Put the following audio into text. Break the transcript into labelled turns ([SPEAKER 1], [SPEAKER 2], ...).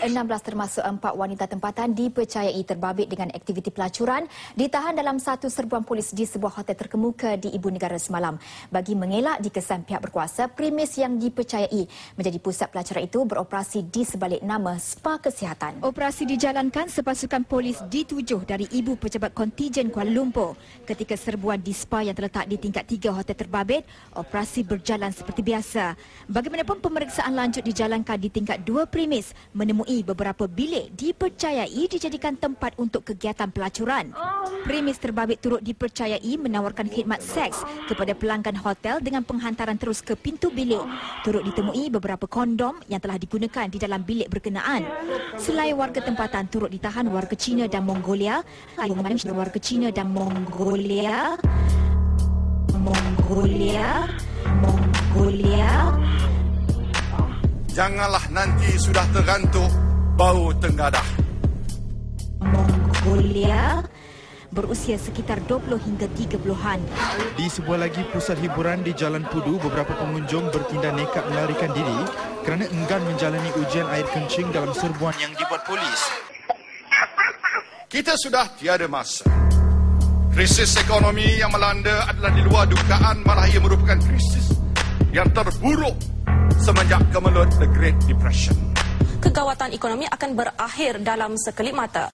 [SPEAKER 1] 16 termasuk 4 wanita tempatan dipercayai terbabit dengan aktiviti pelacuran ditahan dalam satu serbuan polis di sebuah hotel terkemuka di Ibu Negara semalam. Bagi mengelak dikesan pihak berkuasa, premis yang dipercayai menjadi pusat pelacuran itu beroperasi di sebalik nama Spa Kesihatan. Operasi dijalankan sepasukan polis D7 dari Ibu Pejabat Kontijen Kuala Lumpur. Ketika serbuan di spa yang terletak di tingkat 3 hotel terbabit, operasi berjalan seperti biasa. Bagaimanapun pemeriksaan lanjut dijalankan di tingkat 2 premis, menemui beberapa bilik dipercayai dijadikan tempat untuk kegiatan pelacuran. Premis terbabit turut dipercayai menawarkan khidmat seks kepada pelanggan hotel dengan penghantaran terus ke pintu bilik. Turut ditemui beberapa kondom yang telah digunakan di dalam bilik berkenaan. Selain warga tempatan, turut ditahan warga Cina dan Mongolia. Warga Cina dan Mongolia.
[SPEAKER 2] Janganlah nanti sudah tergantuk bau tenggadah.
[SPEAKER 1] Mongolia berusia sekitar 20 hingga 30-an.
[SPEAKER 3] Di sebuah lagi pusat hiburan di Jalan Pudu, beberapa pengunjung bertindak nekat melarikan diri kerana enggan menjalani ujian air kencing dalam serbuan yang dibuat polis.
[SPEAKER 2] Kita sudah tiada masa. Krisis ekonomi yang melanda adalah di luar dugaan, malah ia merupakan krisis yang terburuk semenjak kemelut The Great Depression.
[SPEAKER 4] Kegawatan ekonomi akan berakhir dalam sekelip mata.